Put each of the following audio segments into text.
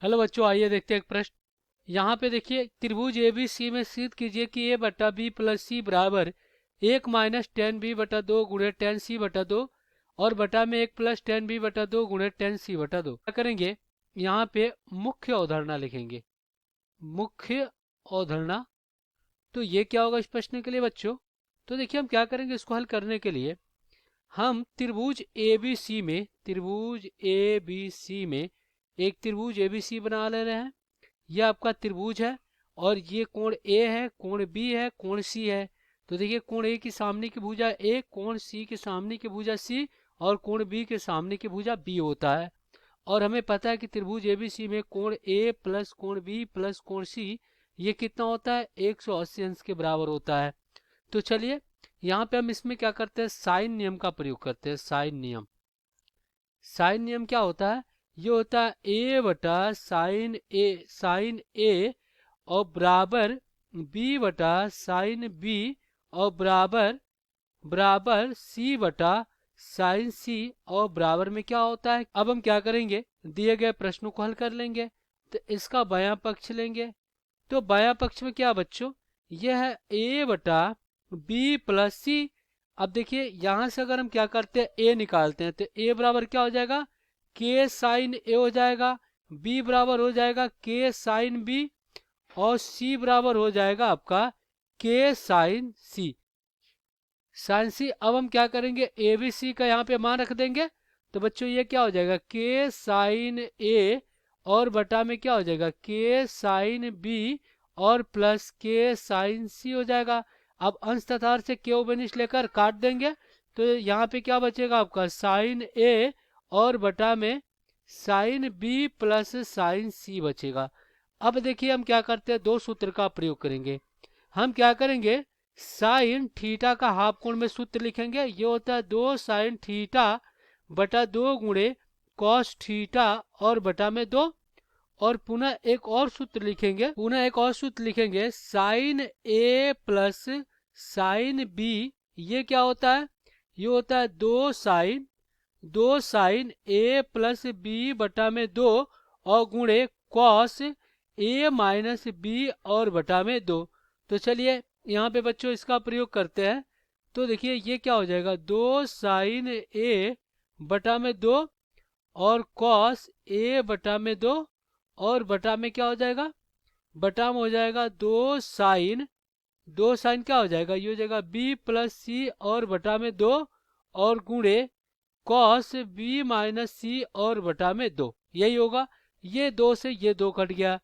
Hello बच्चों, आइए देखते हैं एक प्रश्न। यहाँ पे देखिए, त्रिभुज ABC में सिद्ध कीजिए कि A बटा बी प्लस सी बराबर 1 - tan B/2 गुणे tan C/2 और बटा में 1 + tan B/2 गुणे tan C/2। क्या करेंगे, यहाँ पे मुख्य अवधारणा लिखेंगे। मुख्य अवधारणा, तो ये क्या होगा इस प्रश्न के लिए बच्चों? तो देखिए हम क्या करेंगे, इसको हल करने के लिए हम त्रिभुज ABC में एक त्रिभुज ABC बना ले रहे हैं। यह आपका त्रिभुज है और ये कोण A है, कोण B है, कोण C है। तो देखिए, कोण A की सामने की भुजा A, कोण C के सामने की भुजा C और कोण B के सामने की भुजा B होता है। और हमें पता है कि त्रिभुज ABC में कोण A प्लस कोण B प्लस कोण C ये कितना होता है, 180 अंश के बराबर होता है। तो चलिए यहाँ पे हम इसमें क्या करते हैं, साइन नियम का प्रयोग करते हैं। साइन नियम, साइन नियम क्या होता है? ये होता है A बटा साइन ए और बराबर B बटा साइन B और बराबर बराबर C बटा साइन C और बराबर में क्या होता है। अब हम क्या करेंगे, दिए गए प्रश्नों को हल कर लेंगे। तो इसका बायां पक्ष लेंगे। तो बायां पक्ष में क्या बच्चों, यह है A बटा बी प्लस सी। अब देखिए यहां से अगर हम क्या करते हैं, A निकालते हैं तो A बराबर क्या हो जाएगा, K साइन A हो जाएगा। B बराबर हो जाएगा K साइन B और C बराबर हो जाएगा आपका K sine C। Sine C। अब हम क्या करेंगे, ABC का यहाँ पे मान रख देंगे। तो बच्चों ये क्या हो जाएगा, K साइन A और बटा में क्या हो जाएगा, K साइन B और प्लस K साइन C हो जाएगा। अब अंश तथा से K ओबेनिश लेकर काट देंगे। तो यहाँ पे क्या बचेगा आपका, साइन A और बटा में sine B plus sine C बचेगा। अब देखिए हम क्या करते हैं, दो सूत्र का प्रयोग करेंगे। हम क्या करेंगे, साइन थीटा का हाफ कोण में सूत्र लिखेंगे। ये होता है 2 साइन थीटा बटा 2 गुणे कॉस थीटा और बटा में 2। और पुनः एक और सूत्र लिखेंगे, sine A plus sine B। ये क्या होता है, ये होता है 2 साइन A प्लस B बटा में 2 और गुणे कॉस A माइनस B और बटा में 2। तो चलिए यहाँ पे बच्चों इसका प्रयोग करते हैं। तो देखिए ये क्या हो जाएगा, 2 साइन A बटा में 2 और कॉस A बटा में 2 और बटा में क्या हो जाएगा, बटा में हो जाएगा 2 साइन क्या हो जाएगा, ये हो जाएगा B प्लस C और बटा में 2 और गुणे कॉस B माइनस C और बटा में 2। यही होगा। ये 2 से ये 2 कट गया।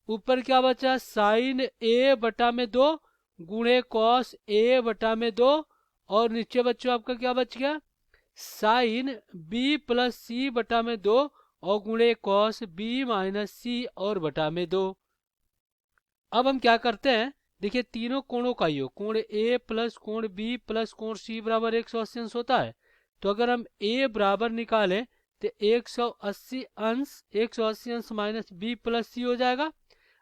ऊपर क्या बचा, साइन A बटा में 2 गुणे कॉस A बटा में 2 और नीचे बच्चों आपका क्या बच गया, साइन B प्लस C बटा में 2 और गुणे कॉस B माइनस C और बटा में 2। अब हम क्या करते हैं, देखिए तीनों कोणों का योग, कोण A प्लस कोण B प्लस कोण C बराबर 180 अंश होता है। तो अगर हम A बराबर निकालें तो 180 अंश माइनस B प्लस C हो जाएगा।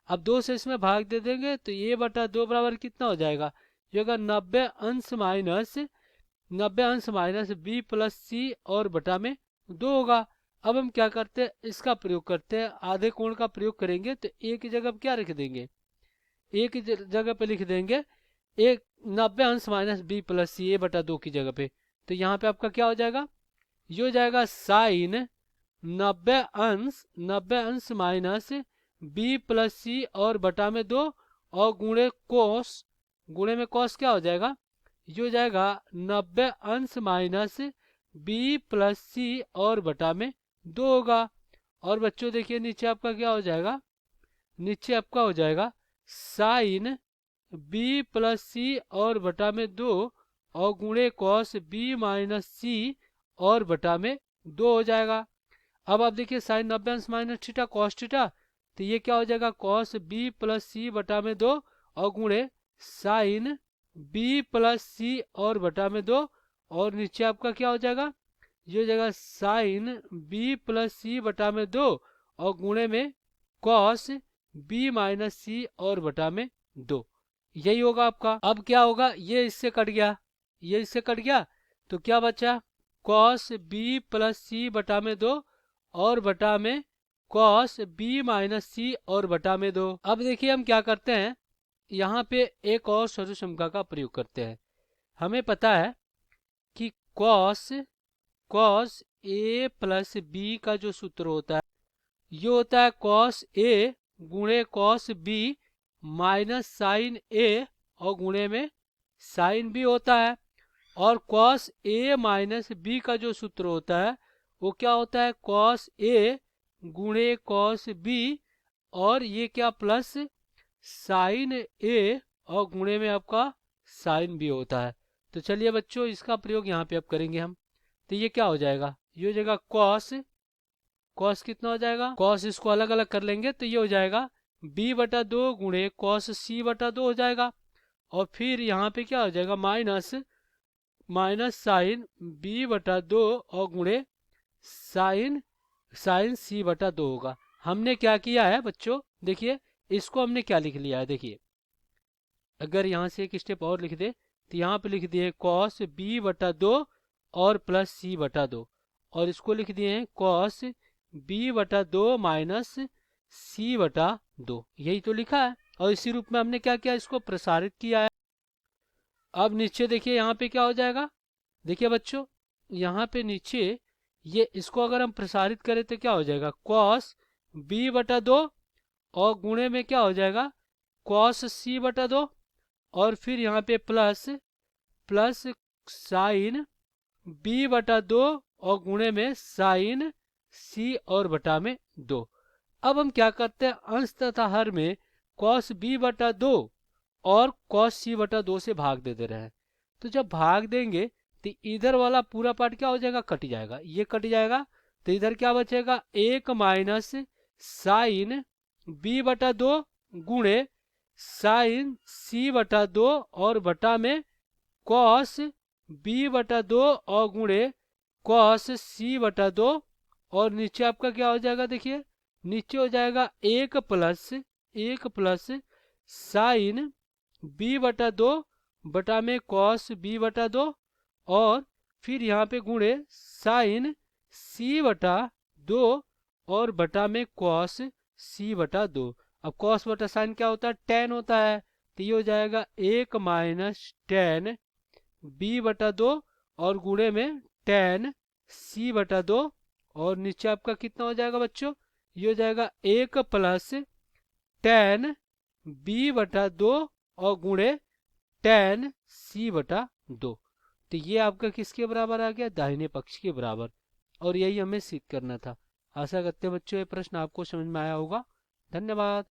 अब 2 से इसमें भाग दे देंगे तो A बटा 2 बराबर कितना हो जाएगा, जो होगा 90 अंश माइनस B प्लस C और बटा में 2 होगा। अब हम क्या करते हैं, इसका प्रयोग करते हैं, आधे कोण का प्रयोग करेंगे। तो A की जगह क्या रख देंगे, A की जगह पे लिख देंगे 90 अंश minus B plus C A बटा 2 की जगह पे। तो यहाँ पे आपका क्या हो जाएगा, ये हो जाएगा साइन 90 अंश माइनस B प्लस C और बटा में 2 और गुणे कोस, गुणे में कॉस क्या हो जाएगा, ये हो जाएगा 90 अंश माइनस B प्लस C और बटा में 2 होगा। और बच्चों देखिए नीचे आपका क्या हो जाएगा, नीचे आपका हो जाएगा साइन B प्लस C और बटा में 2 और गुणे कॉस B माइनस C और बटा में 2 हो जाएगा। अब आप देखिए साइन 90 अंश माइनस थीटा कॉस थीटा, तो ये क्या हो जाएगा, कॉस B प्लस C बटा में 2 और गुणे साइन B प्लस C और बटा में 2 और नीचे आपका क्या हो जाएगा, ये हो जाएगा साइन B प्लस C बटा में 2 और गुणे में कॉस B माइनस C और बटा में 2। यही होगा आपका। अब क्या होगा, ये इससे कट गया, ये इससे कट गया। तो क्या बचा, कॉस B प्लस C बटा में 2 और बटा में कॉस बी माइनस सी और बटा में 2। अब देखिए हम क्या करते हैं, यहाँ पे एक और सर्वसम्यता का प्रयोग करते हैं। हमें पता है कि cos cos A plus B का जो सूत्र होता है ये होता है कॉस ए गुणे कॉस बी माइनस साइन ए और गुणे में साइन बी होता है। और कॉस ए माइनस बी का जो सूत्र होता है वो क्या होता है, कॉस ए गुणे कॉस बी और ये क्या प्लस साइन ए और गुणे में आपका साइन बी होता है। तो चलिए बच्चों इसका प्रयोग यहाँ पे अब करेंगे हम। तो ये क्या हो जाएगा, ये हो जाएगा कॉस, कॉस कितना हो जाएगा, कॉस इसको अलग अलग कर लेंगे तो ये हो जाएगा b बटा 2 गुणे कॉस c बटा 2 हो जाएगा। और फिर यहाँ पे क्या हो जाएगा माइनस माइनस साइन b बटा 2 और गुणे साइन साइन c बटा 2 होगा। हमने क्या किया है बच्चों, देखिए इसको हमने क्या लिख लिया है, देखिए अगर यहाँ से एक स्टेप और लिख दे तो यहाँ पे लिख दिए कॉस b बटा 2 और प्लस c बटा 2 और इसको लिख दिए हैं कॉस b बटा 2 माइनस c बटा 2, यही तो लिखा है। और इसी रूप में हमने क्या किया, इसको प्रसारित किया है। अब नीचे देखिए यहाँ पे क्या हो जाएगा, देखिए बच्चों यहाँ पे नीचे ये इसको अगर हम प्रसारित करें तो क्या हो जाएगा कॉस b बटा 2 और गुणे में क्या हो जाएगा कॉस c बटा 2 और फिर यहाँ पे प्लस प्लस साइन b बटा 2 और गुणे में साइन c और बटा में 2। अब हम क्या करते हैं, अंश तथा हर में कॉस b बटा 2 और कॉस c बटा 2 से भाग दे रहे हैं। तो जब भाग देंगे तो इधर वाला पूरा पार्ट क्या हो जाएगा, कट जाएगा, ये कट जाएगा। तो इधर क्या बचेगा, एक माइनस साइन b बटा 2 गुणे साइन c बटा 2 और बटा में कॉस b बटा 2 और गुणे कॉस c बटा 2 और नीचे आपका क्या हो जाएगा, देखिए नीचे हो जाएगा एक प्लस साइन b बटा 2 बटा में कॉस b बटा 2 और फिर यहाँ पे गुणे साइन c बटा 2 और बटा में कॉस c बटा 2। अब कॉस बटा साइन क्या होता है, टेन होता है। तो ये हो जाएगा एक माइनस टेन b बटा 2 और गुणे में टेन c बटा 2 और नीचे आपका कितना हो जाएगा बच्चों, ये हो जाएगा एक प्लस टेन b बटा 2 और गुणे टेन c बटा 2। तो ये आपका किसके बराबर आ गया, दाहिने पक्ष के बराबर। और यही हमें सिद्ध करना था। आशा करते हैं बच्चों ये प्रश्न आपको समझ में आया होगा। धन्यवाद।